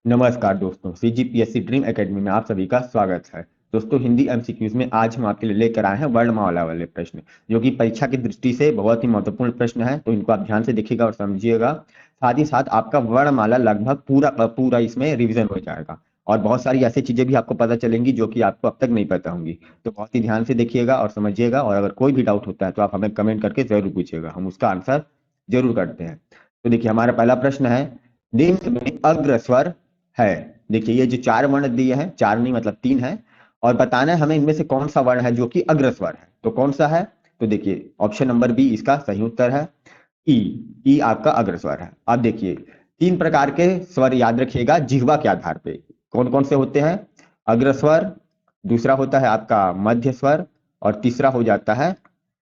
नमस्कार दोस्तों, CGPSC dream academy में आप सभी का स्वागत है। दोस्तों, हिंदी एमसीक्यूज में आज हम आपके लिए लेकर आए हैं वर्णमाला वाले प्रश्न, जो कि परीक्षा की दृष्टि से बहुत ही महत्वपूर्ण प्रश्न है। तो इनको आप ध्यान से देखिएगा और समझिएगा। साथ ही साथ आपका वर्णमाला लगभग पूरा का पूरा इसमें रिवीजन हो जाएगा और बहुत सारी ऐसी चीजें भी आपको पता चलेंगी जो कि आपको अब तक नहीं पता होंगी। तो बहुत ही ध्यान से देखिएगा और समझिएगा, और अगर कोई भी डाउट होता है तो आप हमें कमेंट करके जरूर पूछिएगा, हम उसका आंसर जरूर करते हैं। तो देखिए, हमारा पहला प्रश्न है, निम्न में अग्रस्वर है। देखिए, ये जो चार वर्ण दिए हैं, चार नहीं मतलब तीन है, और बताना है हमें इनमें से कौन सा वर्ण है जो कि अग्रस्वर है। तो कौन सा है? तो देखिए, ऑप्शन नंबर बी इसका सही उत्तर है। ई। ई आपका अग्रस्वर है। अब देखिए, तीन प्रकार के स्वर याद रखिएगा जिह्वा के आधार पे। कौन कौन से होते हैं? अग्रस्वर, दूसरा होता है आपका मध्य स्वर, और तीसरा हो जाता है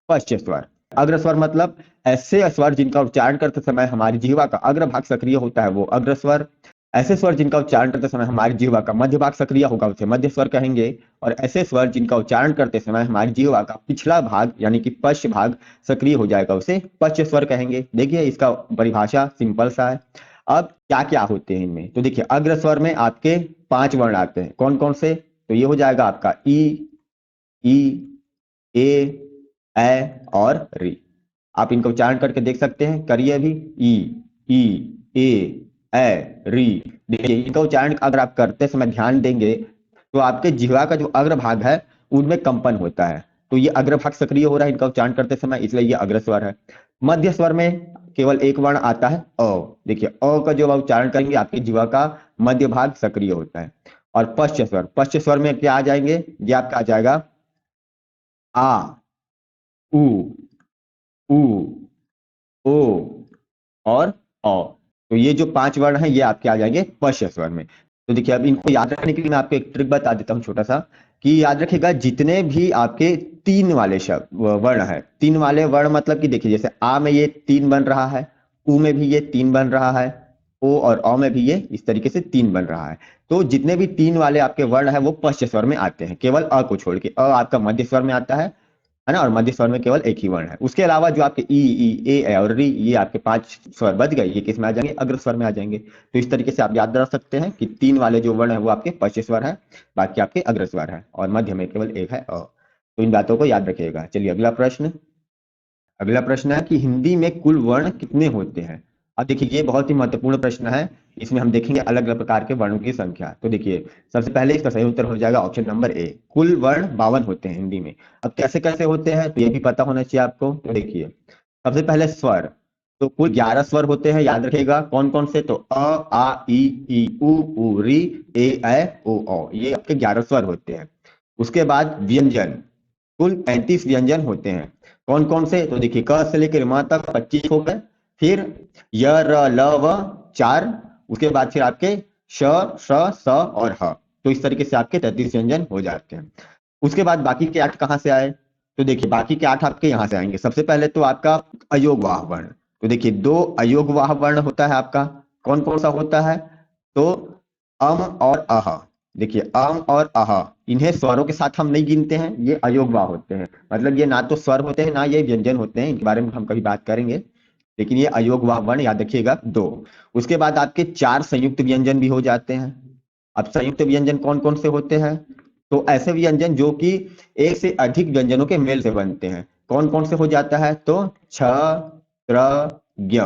पश्च स्वर। अग्रस्वर मतलब ऐसे स्वर जिनका उच्चारण करते समय हमारी जिह्वा का अग्रभाग सक्रिय होता है, वो अग्रस्वर। ऐसे स्वर जिनका उच्चारण करते समय हमारी जिह्वा का मध्य भाग सक्रिय होगा, उसे मध्य स्वर कहेंगे। और ऐसे स्वर जिनका उच्चारण करते समय हमारी जिह्वा का पिछला भाग यानी कि पश्च भाग सक्रिय हो जाएगा, उसे पश्च स्वर कहेंगे। देखिए, इसका परिभाषा सिंपल सा है। अब क्या क्या होते हैं इनमें? तो देखिए, अग्र स्वर में आपके पांच वर्ण आते हैं। कौन कौन से? तो ये हो जाएगा आपका ई, ई, ए, और री। आप इनका उच्चारण करके देख सकते हैं, करिए अभी। ई, ई, ए, री। देखिए, इनका उच्चारण अगर आप करते समय ध्यान देंगे तो आपके जिह्वा का जो अग्रभाग है उनमें कंपन होता है। तो ये अग्रभाग सक्रिय हो रहा है इनका उच्चारण करते समय, इसलिए ये अग्रस्वर है। मध्य स्वर में केवल एक वर्ण आता है अ। देखिए, अ का जो आप उच्चारण करेंगे आपकी जिह्वा का मध्य भाग सक्रिय होता है। और पश्च स्वर, पश्च स्वर में क्या आ जाएंगे? ये आपका आ जाएगा आ, उ, उ, ओ, और औ। तो ये जो पांच वर्ण हैं ये आपके आ जाएंगे पश्च स्वर में। तो देखिए, अब इनको याद रखने के लिए मैं आपको एक ट्रिक बता देता हूँ छोटा सा, कि याद रखिएगा जितने भी आपके तीन वाले शब्द वर्ण है, तीन वाले वर्ण मतलब कि देखिए, जैसे आ में ये तीन बन रहा है, उ में भी ये तीन बन रहा है, ओ और औ में भी ये इस तरीके से तीन बन रहा है। तो जितने भी तीन वाले आपके वर्ण है वो पश्च स्वर में आते हैं, केवल अ को छोड़ के। अ आपका मध्य स्वर में आता है ना, और मध्य स्वर में केवल एक ही वर्ण है। उसके अलावा जो आपके ई, ए और री, ये आपके पांच स्वर बच गए, ये किस में आ जाएंगे? अग्र स्वर में आ जाएंगे। तो इस तरीके से आप याद रख सकते हैं कि तीन वाले जो वर्ण है वो आपके पश्च स्वर है, बाकी आपके अग्र स्वर है, और मध्य में केवल एक है अ। तो इन बातों को याद रखिएगा। चलिए, अगला प्रश्न। अगला प्रश्न है कि हिंदी में कुल वर्ण कितने होते हैं? अब देखिए, ये बहुत ही महत्वपूर्ण प्रश्न है। इसमें हम देखेंगे अलग अलग प्रकार के वर्णों की संख्या। तो देखिए, सबसे पहले इसका सही उत्तर हो जाएगा ऑप्शन नंबर ए, कुल वर्ण 52 होते हैं हिंदी में। अब कैसे कैसे होते हैं तो ये भी पता होना चाहिए आपको। तो देखिए, सबसे पहले स्वर। तो कुल 11 स्वर होते हैं, याद रखिएगा। कौन कौन से? तो अ, आ, ई, उ, री, ए, ओ, ये आपके 11 स्वर होते हैं। उसके बाद व्यंजन, कुल 35 व्यंजन होते हैं। कौन कौन से? तो देखिए, क से लेकर म तक 25 हो गए। फिर य, र, ल, व 4। उसके बाद फिर आपके श, श, स और ह। तो इस तरीके से आपके 33 व्यंजन हो जाते हैं। उसके बाद बाकी के 8 कहाँ से आए? तो देखिए, बाकी के 8 आपके यहाँ से आएंगे। सबसे पहले तो आपका अयोगवाह वर्ण। तो देखिए, दो अयोगवाह वर्ण होता है आपका। कौन कौन सा होता है? तो अम और अह। देखिए, अम और अह, इन्हें स्वरों के साथ हम नहीं गिनते हैं, ये अयोगवाह होते हैं। मतलब ये ना तो स्वर होते हैं ना ये व्यंजन होते हैं, इनके बारे में हम कभी बात करेंगे। लेकिन ये अयोगवाह वर्ण याद रखिएगा, दो। उसके बाद आपके 4 संयुक्त व्यंजन भी हो जाते हैं। अब संयुक्त व्यंजन कौन कौन से होते हैं? तो ऐसे व्यंजन जो कि एक से अधिक व्यंजनों के मेल से बनते हैं। कौन कौन से हो जाता है? तो छ, त्र, ज्ञ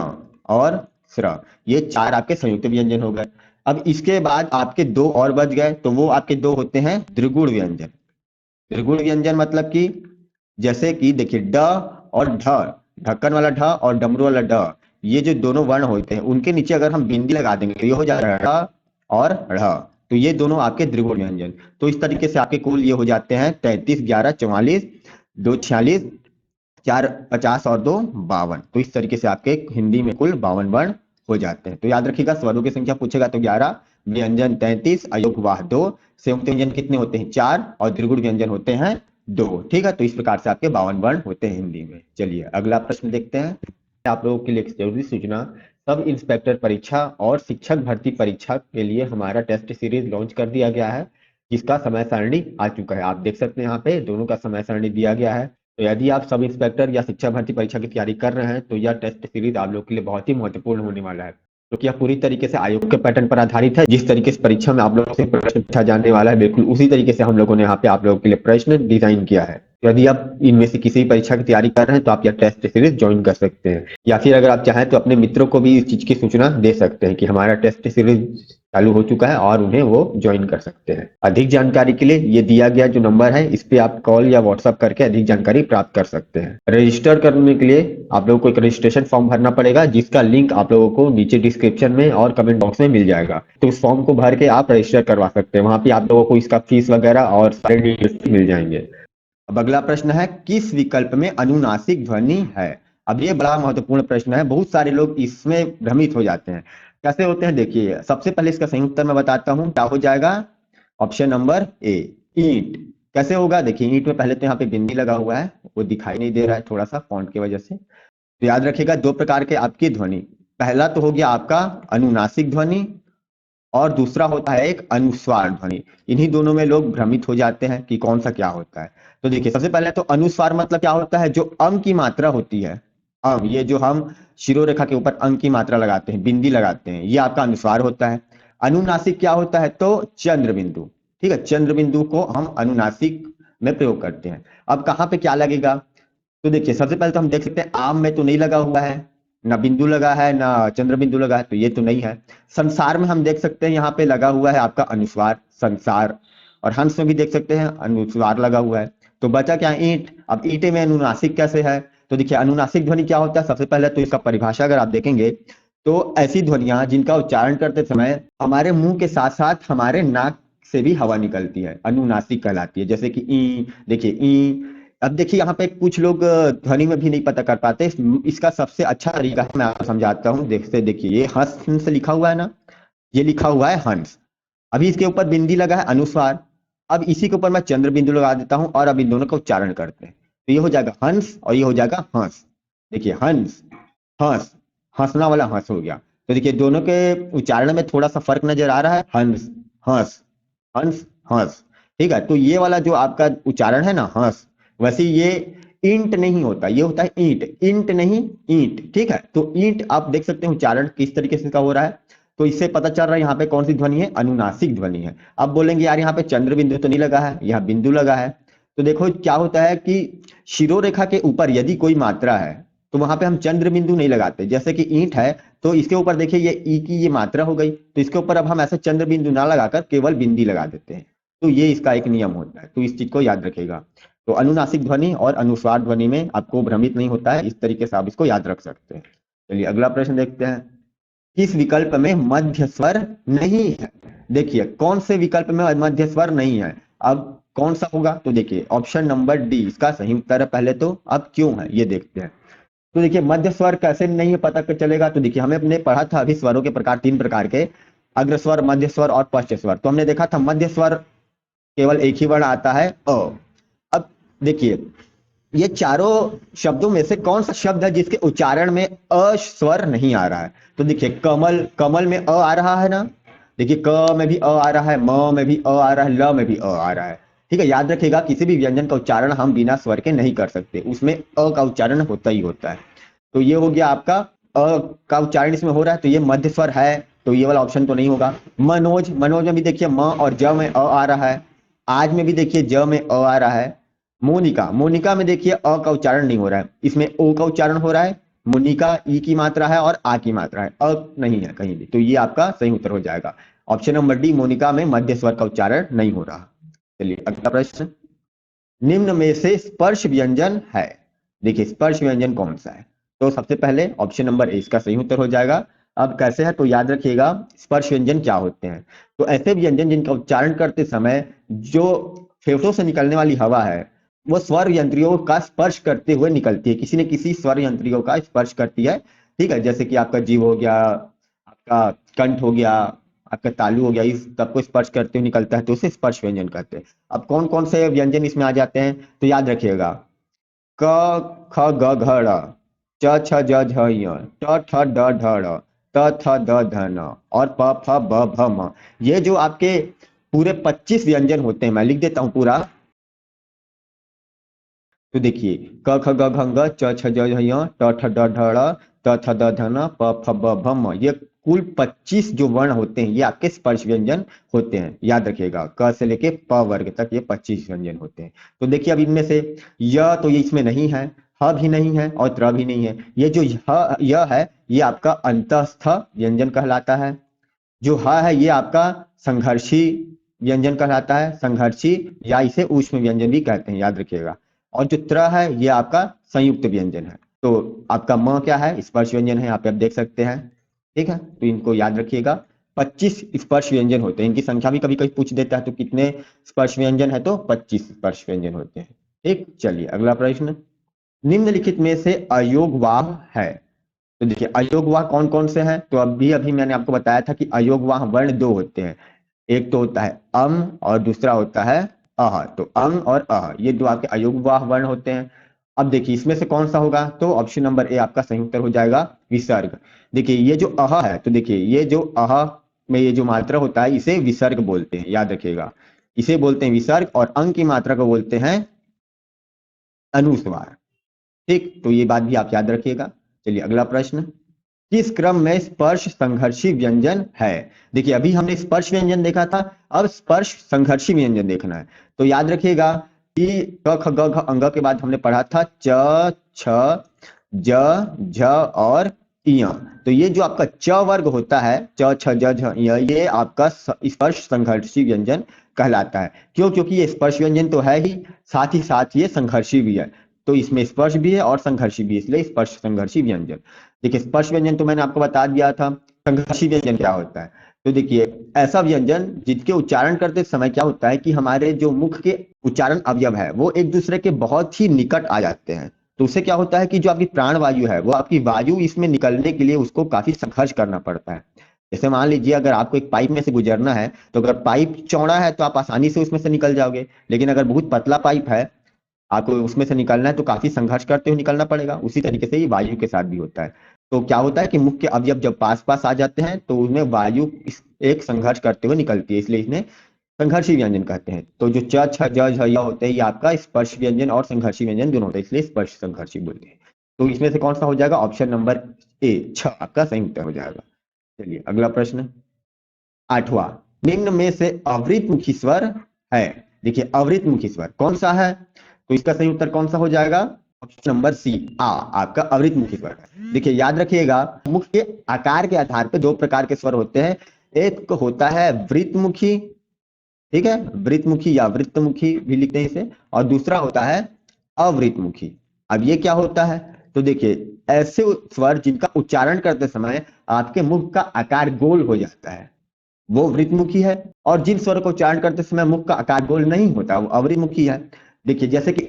और स्र। ये 4 आपके संयुक्त व्यंजन हो गए। अब इसके बाद आपके दो और बच गए, तो वो आपके दो होते हैं द्विगुण व्यंजन। त्रिगुण व्यंजन मतलब कि, जैसे कि देखिए, ड और ढ, ढक्कन वाला ढ और डमरू वाला ड, ये जो दोनों वर्ण होते हैं उनके नीचे अगर हम बिंदी लगा देंगे तो ये हो जाएगा ढ़ और ढ़। तो ये दोनों आपके त्रिगुण व्यंजन। तो इस तरीके से आपके कुल ये हो जाते हैं 33, 11, 44, 2, 46, 4, 50 और 2, 52। तो इस तरीके से आपके हिंदी में कुल 52 वर्ण हो जाते हैं। तो याद रखिएगा, स्वरों की संख्या पूछेगा तो 11, व्यंजन 33, अयोगवाह 2, संयुक्त व्यंजन कितने होते हैं? 4, और द्विगुण व्यंजन होते हैं 2। ठीक है, तो इस प्रकार से आपके 52 वर्ण होते हैं हिंदी में। चलिए, अगला प्रश्न देखते हैं। आप लोगों के लिए एक जरूरी सूचना, सब इंस्पेक्टर परीक्षा और शिक्षक भर्ती परीक्षा के लिए हमारा टेस्ट सीरीज लॉन्च कर दिया गया है, जिसका समय सारणी आ चुका है। आप देख सकते हैं यहाँ पे दोनों का समय सारणी दिया गया है। तो यदि आप सब इंस्पेक्टर या शिक्षा भर्ती परीक्षा की तैयारी कर रहे हैं तो यह टेस्ट सीरीज आप लोग के लिए बहुत ही महत्वपूर्ण होने वाला है। क्योंकि यह पूरी तरीके से आयोग के पैटर्न पर आधारित है। जिस तरीके से परीक्षा में आप लोगों से प्रश्न पूछा जाने वाला है, बिल्कुल उसी तरीके से हम लोगों ने यहाँ पे आप लोगों के लिए प्रश्न डिजाइन किया है। तो यदि आप इनमें से किसी भी परीक्षा की तैयारी कर रहे हैं तो आप यह टेस्ट सीरीज ज्वाइन कर सकते हैं, या फिर अगर आप चाहें तो अपने मित्रों को भी इस चीज की सूचना दे सकते हैं कि हमारा टेस्ट सीरीज चालू हो चुका है और उन्हें वो ज्वाइन कर सकते हैं। अधिक जानकारी के लिए ये दिया गया जो नंबर है, इस पे आप कॉल या व्हाट्सएप करके अधिक जानकारी प्राप्त कर सकते हैं। रजिस्टर करने के लिए आप लोगों को एक रजिस्ट्रेशन फॉर्म भरना पड़ेगा, जिसका लिंक आप लोगों को नीचे डिस्क्रिप्शन में और कमेंट बॉक्स में मिल जाएगा। तो उस फॉर्म को भर के आप रजिस्टर करवा सकते हैं। वहां पे आप लोगों को इसका फीस वगैरह और सारे डिटेल्स मिल जाएंगे। अब अगला प्रश्न है, किस विकल्प में अनुनासिक ध्वनि है? अब ये बड़ा महत्वपूर्ण प्रश्न है, बहुत सारे लोग इसमें भ्रमित हो जाते हैं। कैसे होते हैं देखिए, सबसे पहले इसका सही उत्तर मैं बताता हूं, क्या हो जाएगा? ऑप्शन नंबर ए, ईंट। कैसे होगा देखिए, ईंट में पहले तो यहाँ पे बिंदी लगा हुआ है, वो दिखाई नहीं दे रहा है थोड़ा सा फॉन्ट की वजह से। तो याद रखिएगा, दो प्रकार के आपकी ध्वनि, पहला तो हो गया आपका अनुनासिक ध्वनि और दूसरा होता है एक अनुस्वार ध्वनि। इन्हीं दोनों में लोग भ्रमित हो जाते हैं कि कौन सा क्या होता है। तो देखिए, सबसे पहले तो अनुस्वार मतलब क्या होता है? जो अंग की मात्रा होती है, अंग, ये जो हम शिरोरेखा के ऊपर अंग की मात्रा लगाते हैं, बिंदी लगाते हैं, ये आपका अनुस्वार होता है। अनुनासिक क्या होता है? तो चंद्र बिंदु। ठीक है, चंद्र बिंदु को हम अनुनासिक में प्रयोग करते हैं। अब कहाँ पे क्या लगेगा? तो देखिए, सबसे पहले तो हम देख सकते हैं आम में तो नहीं लगा हुआ है, ना बिंदु लगा है ना चंद्र बिंदु लगा है, तो ये तो नहीं है। संसार में हम देख सकते हैं यहाँ पे लगा हुआ है आपका अनुस्वार, संसार। और हंस में भी देख सकते हैं अनुस्वार लगा हुआ है। तो बचा क्या? ईंट। अब ईंटे में अनुनासिक कैसे है? तो देखिए, अनुनासिक ध्वनि क्या होता है? सबसे पहले तो इसका परिभाषा अगर आप देखेंगे तो ऐसी ध्वनियां जिनका उच्चारण करते समय हमारे मुंह के साथ साथ हमारे नाक से भी हवा निकलती है, अनुनासिक कहलाती है। जैसे कि ई, देखिए ई। अब देखिए, यहाँ पे कुछ लोग ध्वनि में भी नहीं पता कर पाते। इसका सबसे अच्छा तरीका है, मैं आपको समझाता हूँ। देखते देखिए, ये हंस से लिखा हुआ है ना, ये लिखा हुआ है हंस। अभी इसके ऊपर बिंदी लगा है अनुस्वार। अब इसी के ऊपर मैं चंद्र बिंदु लगा देता हूं और अब इन दोनों का उच्चारण करते हैं, तो ये हो जाएगा हंस और ये हो जाएगा हंस। देखिए, हंस, हंस, हंसना वाला हंस हो गया। तो देखिए, दोनों के उच्चारण में थोड़ा सा फर्क नजर आ रहा है, हंस, हंस, हंस, हंस। ठीक है, तो ये वाला जो आपका उच्चारण है ना, हंस, वैसे ये इंट नहीं होता, ये होता है ईंट, इंट नहीं, ईंट। ठीक है, तो ईंट आप देख सकते हैं उच्चारण किस तरीके से इसका हो रहा है। तो इससे पता चल रहा है यहाँ पे कौन सी ध्वनि है? अनुनासिक ध्वनि है। अब बोलेंगे यार यहाँ पे चंद्र बिंदु तो नहीं लगा है, यहाँ बिंदु लगा है। तो देखो क्या होता है कि शिरोरेखा के ऊपर यदि कोई मात्रा है तो वहां पे हम चंद्र बिंदु नहीं लगाते। जैसे कि ईंट है, तो इसके ऊपर देखिए ये ई की ये मात्रा हो गई, तो इसके ऊपर अब हम ऐसे चंद्र बिंदु ना लगाकर केवल बिंदी लगा देते हैं। तो ये इसका एक नियम होता है, तो इस चीज को याद रखेगा। तो अनुनासिक ध्वनि और अनुस्वार ध्वनि में आपको भ्रमित नहीं होता है, इस तरीके से आप इसको याद रख सकते हैं। चलिए अगला प्रश्न देखते हैं, किस विकल्प में मध्य स्वर नहीं है? देखिए, कौन से विकल्प में मध्य स्वर नहीं है? अब कौन सा होगा? तो देखिए, ऑप्शन नंबर डी इसका सही उत्तर है पहले तो। अब क्यों है ये देखते हैं। तो देखिए, मध्य स्वर कैसे नहीं है पता कर चलेगा? तो देखिए, हमें अपने पढ़ा था अभी स्वरों के प्रकार, तीन प्रकार के, अग्र स्वर, मध्य स्वर और पश्च स्वर। तो हमने देखा था मध्य स्वर केवल एक ही वर्ण आता है, अ। अब देखिए, ये चारों शब्दों में से कौन सा शब्द है जिसके उच्चारण में अ स्वर नहीं आ रहा है? तो देखिए, कमल, कमल में अ आ रहा है ना। देखिए, क में भी अ आ रहा है, म में भी अ आ रहा है, ल में भी अ आ रहा है। ठीक है, याद रखिएगा, किसी भी व्यंजन का उच्चारण हम बिना स्वर के नहीं कर सकते, उसमें अ का उच्चारण होता ही होता है। तो ये हो गया आपका, अ का उच्चारण इसमें हो रहा है, तो ये मध्य स्वर है, तो ये वाला ऑप्शन तो नहीं होगा। मनोज, मनोज में भी देखिए म और ज में अ आ रहा है। आज में भी देखिए ज में अ आ रहा है। मोनिका, मोनिका में देखिए अ का उच्चारण नहीं हो रहा है, इसमें ओ का उच्चारण हो रहा है। मोनिका ई की मात्रा है और आ की मात्रा है, अ नहीं है कहीं भी, तो ये आपका सही उत्तर हो जाएगा। ऑप्शन नंबर डी, मोनिका में मध्य स्वर का उच्चारण नहीं हो रहा। चलिए अगला प्रश्न, निम्न में से स्पर्श व्यंजन है? देखिए, स्पर्श व्यंजन कौन सा है? तो सबसे पहले ऑप्शन नंबर ए इसका सही उत्तर हो जाएगा। अब कैसे है तो याद रखिएगा, स्पर्श व्यंजन क्या होते हैं? तो ऐसे व्यंजन जिनका उच्चारण करते समय जो फेफड़ों से निकलने वाली हवा है वो स्वर यंत्रियों का स्पर्श करते हुए निकलती है, किसी न किसी स्वर यंत्रियों का स्पर्श करती है। ठीक है, जैसे कि आपका जीव हो गया, आपका कंठ हो गया, आपका तालु हो गया, इस सबको स्पर्श करते हुए निकलता है, तो उसे स्पर्श व्यंजन कहते हैं। अब कौन कौन से व्यंजन इसमें आ जाते हैं तो याद रखिएगा, क ख ग घ ड़, च छ ज झ ञ, ट ठ ड ढ ड़, त थ द ध न और प फ ब भ म। ये जो आपके पूरे 25 व्यंजन होते हैं, मैं लिख देता हूं पूरा। तो देखिए, क ख ग घ ङ, च छ ज झ ञ, ट ठ ड ढ ड़, त थ द ध न, प फ ब भ म, ये कुल 25 जो वर्ण होते हैं ये आपके स्पर्श व्यंजन होते हैं। याद रखिएगा, क से लेके प वर्ग तक ये 25 व्यंजन होते हैं। तो देखिए अब इनमें से य तो ये इसमें नहीं है, ह भी नहीं है और त्र भी नहीं है। ये जो य है ये आपका अंतस्थ व्यंजन कहलाता है। जो ह है ये आपका संघर्षी व्यंजन कहलाता है, संघर्षी या इसे ऊष्म व्यंजन भी कहते हैं, याद रखिएगा। और जो त्र है ये आपका संयुक्त व्यंजन है। तो आपका म क्या है, स्पर्श व्यंजन है, यहाँ पे आप देख सकते हैं। ठीक है, तो इनको याद रखिएगा। 25 स्पर्श व्यंजन होते हैं, इनकी संख्या भी कभी कभी पूछ देता है, तो कितने स्पर्श व्यंजन है, तो 25 स्पर्श व्यंजन होते हैं। ठीक, चलिए अगला प्रश्न। निम्नलिखित में से अयोगवाह है। तो देखिए अयोगवाह कौन कौन से हैं, तो अभी अभी मैंने आपको बताया था कि अयोगवाह वर्ण दो होते हैं। एक तो होता है अम और दूसरा होता है अह। तो अम और अह ये दो आपके अयोगवाह वर्ण होते हैं। अब देखिए इसमें से कौन सा होगा, तो ऑप्शन नंबर ए आपका सही उत्तर हो जाएगा, विसर्ग। देखिए ये जो अह है, तो देखिए ये जो अह में ये जो मात्रा होता है इसे विसर्ग बोलते हैं, याद रखिएगा। इसे बोलते हैं विसर्ग, और अंग की मात्रा को बोलते हैं अनुस्वार। ठीक, तो ये बात भी आप याद रखिएगा। चलिए अगला प्रश्न। किस क्रम में स्पर्श संघर्षी व्यंजन है। देखिए अभी हमने स्पर्श व्यंजन देखा था, अब स्पर्श संघर्षी व्यंजन देखना है। तो याद रखिएगा कि क ख ग घ अंग के बाद हमने पढ़ा था च छ ज झ और इय। तो ये जो आपका च वर्ग होता है, च छ ज झ इय, ये आपका स्पर्श संघर्षी व्यंजन कहलाता है। क्यों, क्योंकि ये स्पर्श व्यंजन तो है ही, साथ ये संघर्षी भी है। तो इसमें स्पर्श भी है और संघर्षी भी है, इसलिए स्पर्श संघर्षी व्यंजन। देखिए स्पर्श व्यंजन तो मैंने आपको बता दिया था। संघर्षी व्यंजन क्या होता है, तो देखिए ऐसा व्यंजन जिसके उच्चारण करते समय क्या होता है कि हमारे जो मुख के उच्चारण अवयव है वो एक दूसरे के बहुत ही निकट आ जाते हैं। तो उससे क्या होता है कि जो आपकी प्राण वायु है वो आपकी वायु इसमें निकलने के लिए उसको काफी संघर्ष करना पड़ता है। जैसे मान लीजिए अगर आपको एक पाइप में से गुजरना है, तो अगर पाइप चौड़ा है तो आप आसानी से उसमें से निकल जाओगे, लेकिन अगर बहुत पतला पाइप है आपको उसमें से निकलना है तो काफी संघर्ष करते हुए निकलना पड़ेगा। उसी तरीके से ये वायु के साथ भी होता है। तो क्या होता है कि मुख्य अवयव जब पास पास आ जाते हैं तो उनमें वायु एक संघर्ष करते हुए निकलती है, इसलिए इन्हें संघर्षी व्यंजन कहते हैं। तो जो च छ ज झ य होते हैं ये आपका स्पर्श व्यंजन और संघर्षी व्यंजन दोनों होते हैं, इसलिए स्पर्श संघर्षी बोलते हैं। तो इसमें से कौन सा हो जाएगा, ऑप्शन नंबर ए छ आपका सही उत्तर हो जाएगा। चलिए अगला प्रश्न, आठवां। निम्न में से अवृतमुखी स्वर है। देखिए अवृतमुखी स्वर कौन सा है, तो इसका सही उत्तर कौन सा हो जाएगा, ऑप्शन नंबर सी आ आपका अवृतमुखी स्वर है। देखिए याद रखिएगा मुख के आकार के आधार पर दो प्रकार के स्वर होते हैं। एक होता है वृतमुखी, ठीक है, वृतमुखी या वृत्तमुखी भी लिखते हैं इसे, और दूसरा होता है अवृतमुखी। अब ये क्या होता है, तो देखिए ऐसे स्वर जिनका उच्चारण करते समय आपके मुख का आकार गोल हो जाता है वो वृत्तमुखी है, और जिन स्वर को उच्चारण करते समय मुख का आकार गोल नहीं होता वो अवृतमुखी है। देखिए जैसे कि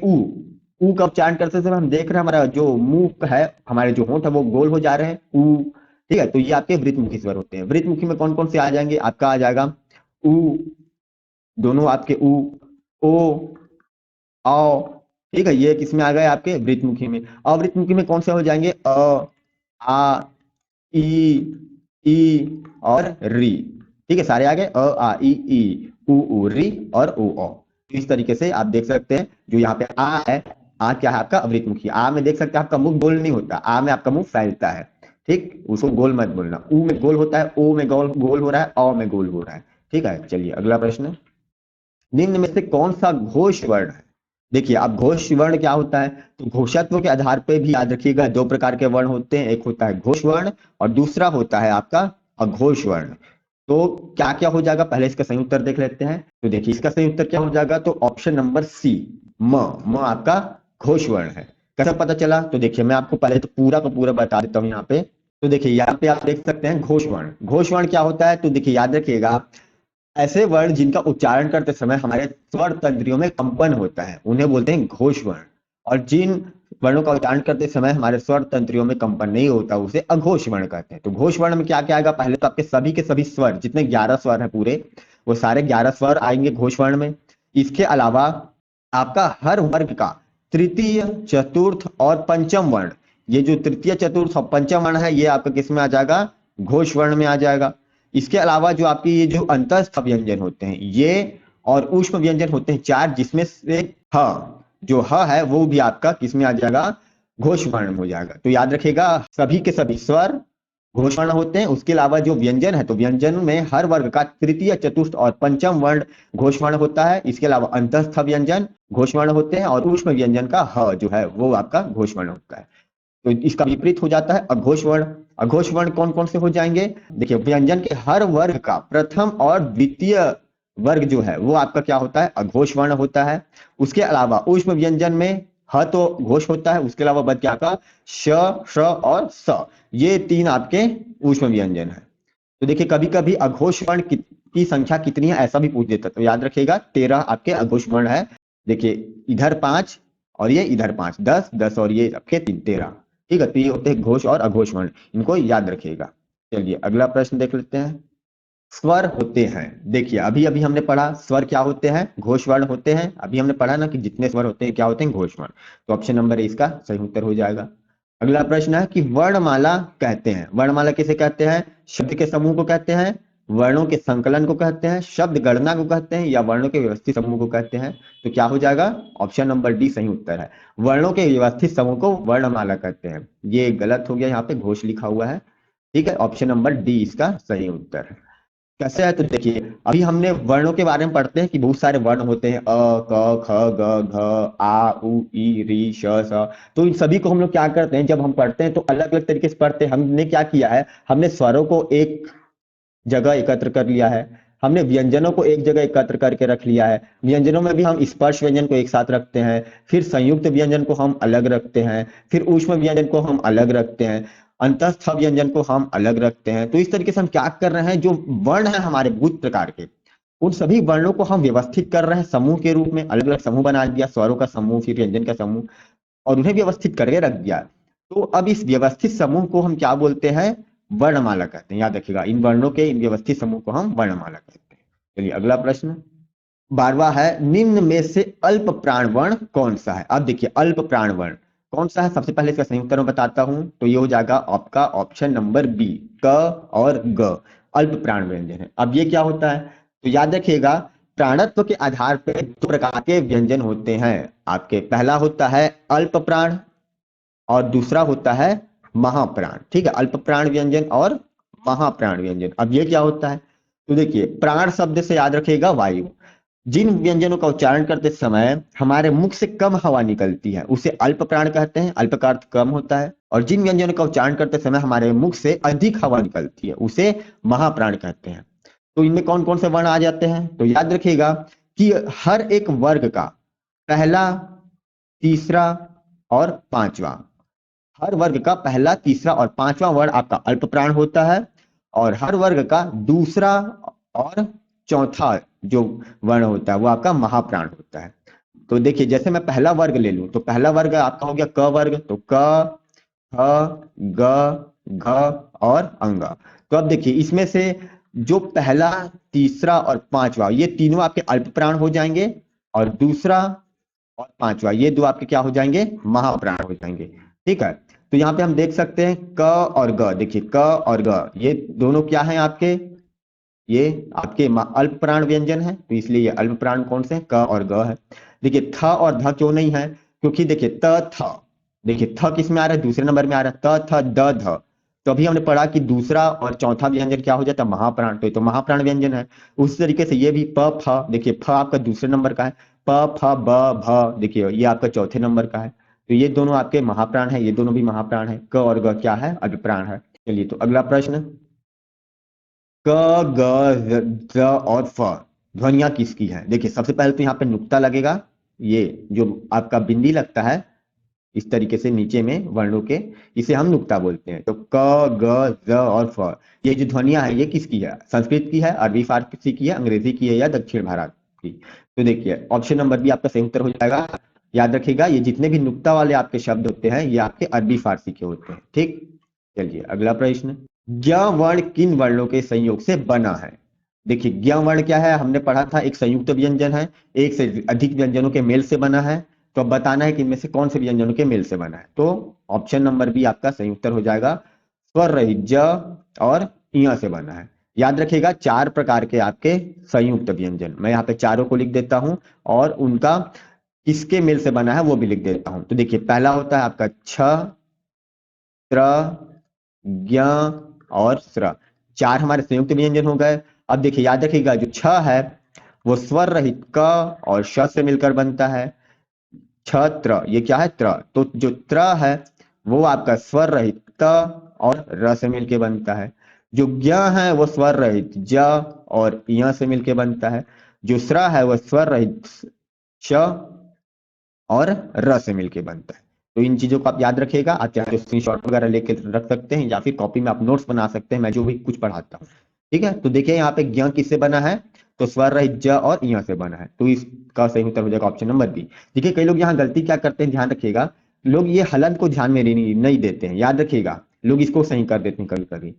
ऊ का उच्चारण करते समय हम देख रहे हैं हमारा जो मुख है, हमारे जो होंठ है वो गोल हो जा रहे हैं, ऊ। ठीक है, तो ये आपके वृत्तमुखी स्वर होते हैं। वृत्तमुखी में कौन कौन से आ जाएंगे, आपका आ जाएगा ऊ, दोनों आपके ऊ, ओ, औ। ठीक है, ये किसमें आ गए आपके वृत्तमुखी में। अवृतमुखी में कौन से हो जाएंगे, आ, ई और री। ठीक है, सारे आ गए, आ ई उ री और ओ औ। तो इस तरीके से आप देख सकते हैं जो यहाँ पे आ है, आ क्या है आपका अवृतमुखी। आ में देख सकते हैं आपका मुख गोल नहीं होता, आ में आपका मुख फैलता है। ठीक, उसको गोल मत बोलना। ऊ में गोल होता है, ओ में गोल हो रहा है, औ में गोल हो रहा है। ठीक है, चलिए अगला प्रश्न। निम्न में से कौन सा घोष वर्ण है। देखिए अब घोष वर्ण क्या होता है, तो घोषत्व के आधार पर भी याद रखिएगा दो प्रकार के वर्ण होते हैं, एक होता है घोष वर्ण और दूसरा होता है आपका अघोष वर्ण। तो क्या क्या हो जाएगा, पहले इसका सही उत्तर देख लेते हैं। तो देखिए इसका सही उत्तर क्या हो जाएगा, तो ऑप्शन नंबर सी म आपका घोष वर्ण है। कैसे पता चला, तो देखिए मैं आपको पहले तो पूरा का पूरा बता देता हूँ यहाँ पे। तो देखिए यहाँ पे आप देख सकते हैं घोष वर्ण। घोष वर्ण क्या होता है, तो देखिए याद रखिएगा ऐसे वर्ण जिनका उच्चारण करते समय हमारे स्वर तंत्रियों में कंपन होता है उन्हें बोलते हैं घोष वर्ण, और जिन वर्णों का उच्चारण करते समय हमारे स्वर तंत्रियों में कंपन नहीं होता उसे अघोष वर्ण कहते हैं। तो घोष वर्ण में क्या क्या आएगा, पहले तो आपके सभी के सभी स्वर जितने 11 स्वर हैं पूरे, वो सारे 11 स्वर आएंगे घोष वर्ण में। इसके अलावा आपका हर वर्ग का तृतीय चतुर्थ और पंचम वर्ण, ये जो तृतीय चतुर्थ और पंचम वर्ण है ये आपका किस में आ जाएगा, घोष वर्ण में आ जाएगा। इसके अलावा जो आपकी ये जो अंतस्थ व्यंजन होते हैं ये और ऊष्म व्यंजन होते हैं चार, जिसमें से ह जो ह है वो भी आपका किस में आ जाएगा, घोष वर्ण में हो जाएगा। तो याद रखिएगा सभी के सभी स्वर घोष वर्ण होते हैं। उसके अलावा जो व्यंजन है, तो व्यंजन में हर वर्ग का तृतीय, चतुर्थ और पंचम वर्ण घोष वर्ण होता है। इसके अलावा अंतस्थ व्यंजन घोष वर्ण होते हैं, और ऊष्म व्यंजन का ह जो है वो आपका घोष वर्ण होता है। तो इसका विपरीत हो जाता है अघोष वर्ण। अघोष वर्ण कौन कौन से हो जाएंगे? देखिए, व्यंजन के हर वर्ग का प्रथम और द्वितीय वर्ग जो है वो आपका क्या होता है? अघोष वर्ण होता है। उसके अलावा ऊष्म व्यंजन में ह तो घोष होता है, उसके अलावा बच गया आपका श, श और स। ये तीन आपके ऊष्म व्यंजन है। तो देखिए, कभी कभी अघोष वर्ण की संख्या कितनी है ऐसा भी पूछ देता है, तो याद रखिएगा 13 आपके अघोष वर्ण है। देखिए, इधर 5 और ये इधर 5, 10 10 और ये आपके 3, 13। ठीक है, तो ये होते हैं घोष और अघोष वर्ण, इनको याद रखिएगा। चलिए अगला प्रश्न देख लेते हैं। स्वर होते हैं, देखिए अभी अभी हमने पढ़ा स्वर क्या होते हैं, घोष वर्ण होते हैं। अभी हमने पढ़ा ना कि जितने स्वर होते हैं क्या होते हैं? घोष वर्ण। तो ऑप्शन नंबर ए इसका सही उत्तर हो जाएगा। अगला प्रश्न है कि वर्णमाला कहते हैं, वर्णमाला किसे कहते हैं? शब्द के समूह को कहते हैं, वर्णों के संकलन को कहते हैं, शब्द गणना को कहते हैं, या वर्णों के व्यवस्थित समूह को कहते हैं? तो क्या हो जाएगा? ऑप्शन नंबर डी सही उत्तर है। वर्णों के व्यवस्थित समूह को वर्णमाला कहते हैं। ये गलत हो गया, यहाँ पे घोष लिखा हुआ है। ठीक है, ऑप्शन नंबर डी इसका सही उत्तर है। कैसे है? तो देखिए, अभी हमने वर्णों के बारे में पढ़ते हैं कि बहुत सारे वर्ण होते हैं, अ, क, ख, ग, घ, आ, उ, ई, री, श, स। तो इन सभी को हम लोग क्या करते हैं, जब हम पढ़ते हैं तो अलग अलग तरीके से पढ़ते हैं। हमने क्या किया है, हमने स्वरों को एक जगह एकत्र कर लिया है, हमने व्यंजनों को एक जगह एकत्र करके रख लिया है। व्यंजनों में भी हम स्पर्श व्यंजन को एक साथ रखते हैं, फिर संयुक्त व्यंजन को हम अलग रखते हैं, फिर ऊष्म व्यंजन को हम अलग रखते हैं, अंतस्थ व्यंजन को हम अलग रखते हैं। तो इस तरीके से हम क्या कर रहे हैं, जो वर्ण है हमारे बहुत प्रकार के, उन सभी वर्णों को हम व्यवस्थित कर रहे हैं समूह के रूप में। अलग अलग समूह बना दिया, स्वरों का समूह, फिर व्यंजन का समूह, और उन्हें व्यवस्थित करके रख दिया। तो अब इस व्यवस्थित समूह को हम क्या बोलते हैं? वर्णमाला कहते हैं। याद रखिएगा, इन वर्णों के इन व्यवस्थित समूह को हम वर्णमाला कहते हैं। चलिए अगला प्रश्न 12वां है, निम्न में से अल्प प्राण वर्ण कौन सा है? अब देखिए, अल्प प्राण वर्ण कौन सा है? सबसे पहले इसका संयुक्त मैं बताता हूं, तो ये हो जाएगा आपका ऑप्शन नंबर बी, क और ग। अल्प प्राण व्यंजन है। अब ये क्या होता है? तो याद रखिएगा, प्राणत्व के आधार पर दो प्रकार के व्यंजन होते हैं आपके। पहला होता है अल्प प्राण और दूसरा होता है महाप्राण। ठीक है, अल्प प्राण व्यंजन और महाप्राण व्यंजन। अब ये क्या होता है? तो देखिए, प्राण शब्द से याद रखिएगा वायु। जिन व्यंजनों का उच्चारण करते समय हमारे मुख से कम हवा निकलती है उसे अल्प प्राण कहते हैं, अल्प का अर्थ कम होता है। और जिन व्यंजनों का उच्चारण करते समय हमारे मुख से अधिक हवा निकलती है उसे महाप्राण कहते हैं। तो इनमें कौन कौन से वर्ण आ जाते हैं? तो याद रखिएगा कि हर एक वर्ग का पहला, तीसरा और पांचवा, हर वर्ग का पहला, तीसरा और पांचवा वर्ण आपका अल्प प्राण होता है, और हर वर्ग का दूसरा और चौथा जो वर्ण होता है वो आपका महाप्राण होता है। तो देखिए, जैसे मैं पहला वर्ग ले लूं, तो पहला वर्ग आपका हो गया क वर्ग, तो क, ख, ग, घ और अंग। तो अब देखिए, इसमें से जो पहला, तीसरा और पांचवा, ये तीनों आपके अल्प प्राण हो जाएंगे, और दूसरा और पांचवा ये दो आपके क्या हो जाएंगे? महाप्राण हो जाएंगे। ठीक है, तो यहाँ पे हम देख सकते हैं क और ग। देखिए, क और ग ये दोनों क्या हैं आपके? ये आपके अल्प प्राण व्यंजन है, तो इसलिए ये अल्प प्राण कौन से हैं? क और ग है। देखिए, थ और ध क्यों नहीं है? क्योंकि देखिए त थ, देखिए थ किस में आ रहा है? दूसरे नंबर में आ रहा है, त थ द ध। तो अभी हमने पढ़ा कि दूसरा और चौथा व्यंजन क्या हो जाता है? महाप्राण। तो ये तो महाप्राण व्यंजन है। उसी तरीके से ये भी प फ, देखिए फ आपका दूसरे नंबर का है, प फ ब भ, देखिए ये आपका चौथे नंबर का है। तो ये दोनों आपके महाप्राण है, ये दोनों भी महाप्राण है। क और ग क्या है? अल्पप्राण है। चलिए, तो अगला प्रश्न, क, ग, ज और फ ध्वनियां किसकी है? देखिए, सबसे पहले तो यहाँ पे नुक्ता लगेगा, ये जो आपका बिंदी लगता है इस तरीके से नीचे में वर्णों के, इसे हम नुक्ता बोलते हैं। तो क, ग, ज और फ, ये जो ध्वनियां है ये किसकी है? संस्कृत की है, अरबी फारसी की है, अंग्रेजी की है, या दक्षिण भारत की? तो देखिए, ऑप्शन नंबर बी आपका सही उत्तर हो जाएगा। याद रखिएगा, ये जितने भी नुक्ता वाले आपके शब्द होते हैं ये आपके अरबी फारसी के होते हैं। ठीक, चलिए अगला प्रश्न, ज्ञ वर्ण किन वर्णों के संयोग से बना है? देखिए, ज्ञ वर्ण क्या है? हमने पढ़ा था एक संयुक्त व्यंजन है, एक से अधिक व्यंजनों के मेल से बना है। तो अब बताना है कि इनमें से कौन से व्यंजनों के मेल से बना है। तो ऑप्शन नंबर बी आपका सही उत्तर हो जाएगा, स्वर रहित ज और इ से बना है। याद रखिएगा, चार प्रकार के आपके संयुक्त व्यंजन, मैं यहाँ पे चारों को लिख देता हूं, और उनका किसके मेल से बना है वो भी लिख देता हूं। तो देखिए, पहला होता है आपका छ, त्र, ज्ञ और स्र। 4 हमारे संयुक्त व्यंजन हो गए। अब देखिए याद रखिएगा जो छ है वो स्वर रहित क और श से मिलकर बनता है। छत्र, ये क्या है त्र, तो जो त्र है वो आपका स्वर रहित त और र से मिलके बनता है। जो ज्ञ है वो स्वर रहित ज और य से मिलके बनता है। जो स्र है वो स्वर रहित श और र से मिलके बनता है। तो इन चीजों को आप याद रखिएगा। आप चाहे तो स्क्रीनशॉट वगैरह लेके रख सकते हैं या फिर कॉपी में आप नोट्स बना सकते हैं, मैं जो भी कुछ पढ़ाता हूँ। ठीक है, तो देखिए यहाँ पे ज्ञ किससे बना है, तो स्वर रहित ज और य से बना है, तो इसका सही उत्तर हो जाएगा ऑप्शन नंबर बी। देखिए कई लोग यहाँ गलती क्या करते हैं, ध्यान रखिएगा, लोग ये हलंत को ध्यान में नहीं देते हैं, याद रखिएगा, लोग इसको सही कर देते हैं कभी कभी।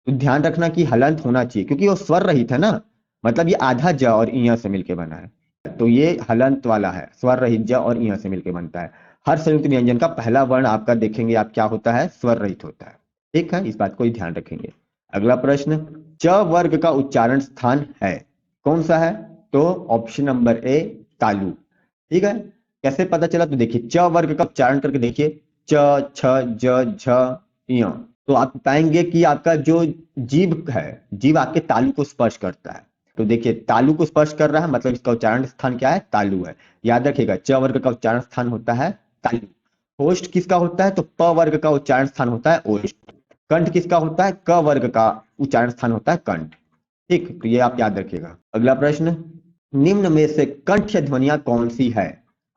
तो ध्यान रखना कि हलंत होना चाहिए क्योंकि वो स्वर रहित है ना, मतलब ये आधा ज और इ से मिलके बना है, तो ये हलंत वाला है, स्वर रहित ज और इ से मिलके बनता है। हर संयुक्त व्यंजन का पहला वर्ण आपका देखेंगे आप क्या होता है, स्वर रहित होता है। ठीक है, इस बात को ही ध्यान रखेंगे। अगला प्रश्न, च वर्ग का उच्चारण स्थान है, कौन सा है, तो ऑप्शन नंबर ए तालु। ठीक है, कैसे पता चला, तो देखिए च वर्ग का उच्चारण करके देखिए, च छ ज झ य, तो आप पाएंगे कि आपका जो जीभ है, जीभ आपके तालु को स्पर्श करता है। तो देखिए तालु को स्पर्श कर रहा है मतलब इसका उच्चारण स्थान क्या है, तालु है। याद रखिएगा च वर्ग का उच्चारण स्थान होता है तालु। ओष्ठ किसका होता है, तो प वर्ग का उच्चारण स्थान होता है ओष्ठ। कंठ किसका होता है, क वर्ग का उच्चारण स्थान होता है कंठ। ठीक, तो ये आप याद रखिएगा। अगला प्रश्न, निम्न में से कंठ ध्वनियां कौन सी है,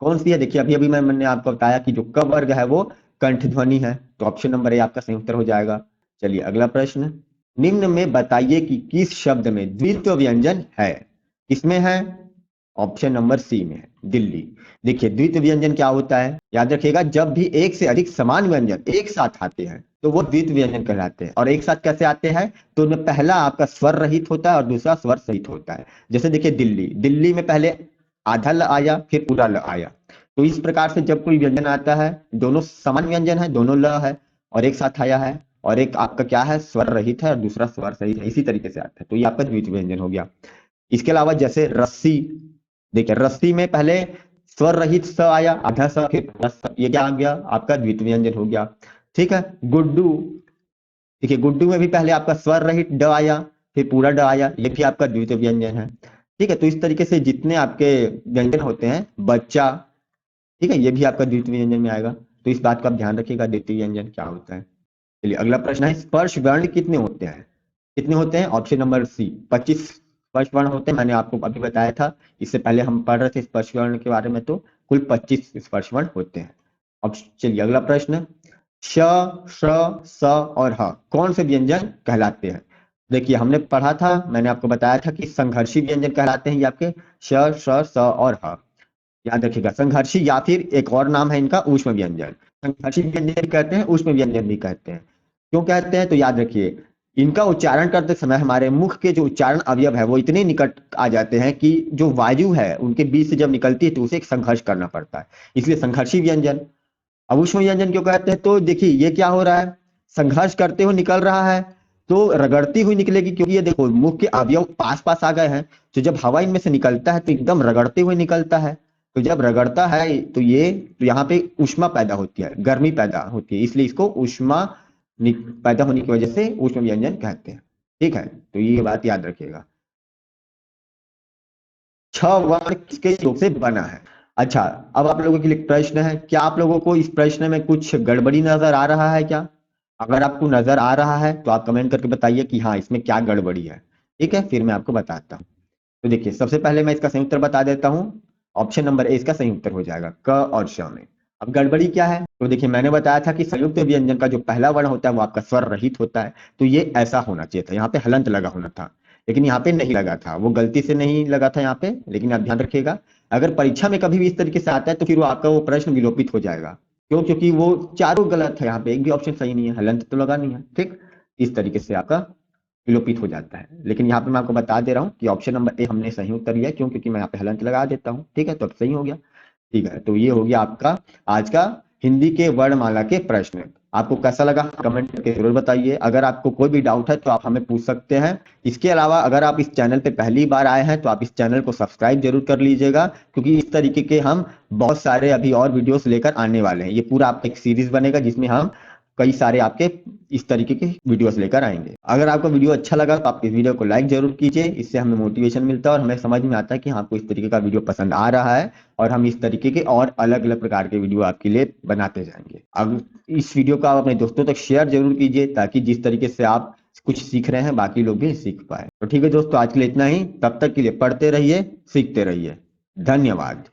कौन सी है, देखिए अभी अभी मैंने आपको बताया कि जो क वर्ग है वो कंठ ध्वनि है, तो ऑप्शन नंबर ए आपका सही उत्तर हो जाएगा। चलिए अगला प्रश्न, निम्न में बताइए कि किस शब्द में द्वित्व व्यंजन है, किसमें है, ऑप्शन नंबर सी में है, दिल्ली। देखिए द्वित्व व्यंजन क्या होता है, याद रखिएगा, जब भी एक से अधिक समान व्यंजन एक साथ आते हैं तो वो द्वित्व व्यंजन कहलाते हैं। और एक साथ कैसे आते हैं, तो उनमें पहला आपका स्वर रहित होता है और दूसरा स्वर सहित होता है। जैसे देखिए दिल्ली, दिल्ली में पहले आधा ल आया फिर पूरा ल आया। तो इस प्रकार से जब कोई व्यंजन आता है, दोनों समान व्यंजन है, दोनों ल है और एक साथ आया है, और एक आपका क्या है, स्वर रहित है और दूसरा स्वर सहित है, इसी तरीके से आता है, तो ये आपका द्वितीय व्यंजन हो गया। इसके अलावा जैसे रस्सी, देखिए रस्सी में पहले स्वर रहित स आया, आधा स फिर पूरा स, ये क्या आ गया, आपका द्वितीय व्यंजन हो गया। ठीक है, गुड्डू, देखिए गुड्डू में भी पहले आपका स्वर रहित ड आया फिर पूरा ड आया, ये भी आपका द्वितीय व्यंजन है। ठीक है, तो इस तरीके से जितने आपके व्यंजन होते हैं, बच्चा, ठीक है, ये भी आपका द्वितीय व्यंजन में आएगा, तो इस बात का आप ध्यान रखिएगा द्वितीय व्यंजन क्या होता है। चलिए अगला प्रश्न है, स्पर्श वर्ण कितने होते हैं, कितने होते हैं, ऑप्शन नंबर सी 25 स्पर्श वर्ण होते हैं, मैंने आपको अभी बताया था, इससे पहले हम पढ़ रहे थे स्पर्श वर्ण के बारे में, तो कुल 25 स्पर्श वर्ण होते हैं। अब चलिए अगला प्रश्न, श, श, स और ह कौन से व्यंजन कहलाते हैं। देखिए हमने पढ़ा था, मैंने आपको बताया था कि संघर्षी व्यंजन कहलाते हैं ये आपके श, श, स और ह। याद रखिएगा संघर्षी, या फिर एक और नाम है इनका ऊष्म व्यंजन, संघर्षी व्यंजन भी कहते हैं, ऊष्म व्यंजन भी कहते हैं। क्यों कहते हैं, तो याद रखिए इनका उच्चारण करते समय हमारे मुख के जो उच्चारण अवयव है वो इतने निकट आ जाते हैं कि जो वायु है उनके बीच से जब निकलती है तो उसे एक संघर्ष करना पड़ता है, इसलिए संघर्षी व्यंजन। अब ऊष्म व्यंजन क्यों कहते हैं, तो देखिए ये क्या हो रहा है, संघर्ष करते हुए निकल रहा है तो रगड़ती हुई निकलेगी, क्योंकि ये देखो मुख के अवयव पास पास आ गए हैं, तो जब हवा इनमें से निकलता है तो एकदम रगड़ते हुए निकलता है। तो जब रगड़ता है तो ये, तो यहाँ पे ऊष्मा पैदा होती है, गर्मी पैदा होती है, इसलिए इसको ऊष्मा पैदा होने की वजह से ऊष्म व्यंजन कहते हैं। ठीक है, तो ये बात याद रखिएगा। छह वर्ण किसके योग से बना है। अच्छा, अब आप लोगों के लिए प्रश्न है, क्या आप लोगों को इस प्रश्न में कुछ गड़बड़ी नजर आ रहा है क्या, अगर आपको नजर आ रहा है तो आप कमेंट करके बताइए कि हाँ इसमें क्या गड़बड़ी है। ठीक है, फिर मैं आपको बताता हूँ। तो देखिए सबसे पहले मैं इसका सही उत्तर बता देता हूँ, ऑप्शन नंबर ए इसका सही उत्तर हो जाएगा, क और श में। अब गड़बड़ी क्या है, तो देखिए मैंने बताया था कि संयुक्त व्यंजन का जो पहला वर्ण होता है वो आपका स्वर रहित होता है, तो ये ऐसा होना चाहिए था, यहाँ पे हलंत लगा होना था, लेकिन यहाँ पे नहीं लगा था, वो गलती से नहीं लगा था यहाँ पे, लेकिन आप ध्यान रखिएगा अगर परीक्षा में कभी भी इस तरीके से आता है तो फिर वो आपका वो प्रश्न विलोपित हो जाएगा। क्यों, क्योंकि वो चारों गलत है, यहाँ पे एक भी ऑप्शन सही नहीं है, हलंत तो लगा नहीं है। ठीक, इस तरीके से आपका विलोपित हो जाता है, लेकिन यहाँ पे मैं आपको बता दे रहा हूँ कि ऑप्शन नंबर ए हमने सही उत्तर लिया है, क्यों, क्योंकि मैं यहाँ पे हलंत लगा देता हूँ। ठीक है, तो अब सही हो गया। ठीक है, तो ये हो गया आपका आज का हिंदी के वर्णमाला के प्रश्न। आपको कैसा लगा कमेंट करके जरूर बताइए, अगर आपको कोई भी डाउट है तो आप हमें पूछ सकते हैं। इसके अलावा अगर आप इस चैनल पे पहली बार आए हैं तो आप इस चैनल को सब्सक्राइब जरूर कर लीजिएगा, क्योंकि इस तरीके के हम बहुत सारे अभी और वीडियोस लेकर आने वाले हैं। ये पूरा आपका एक सीरीज बनेगा जिसमें हम कई सारे आपके इस तरीके के वीडियोस लेकर आएंगे। अगर आपको वीडियो अच्छा लगा तो आप इस वीडियो को लाइक जरूर कीजिए, इससे हमें मोटिवेशन मिलता है और हमें समझ में आता है कि हाँ, आपको इस तरीके का वीडियो पसंद आ रहा है और हम इस तरीके के और अलग अलग प्रकार के वीडियो आपके लिए बनाते जाएंगे। अब इस वीडियो को आप अपने दोस्तों तक शेयर जरूर कीजिए ताकि जिस तरीके से आप कुछ सीख रहे हैं बाकी लोग भी सीख पाए। तो ठीक है दोस्तों, आज के लिए इतना ही। तब तक के लिए पढ़ते रहिए, सीखते रहिए। धन्यवाद।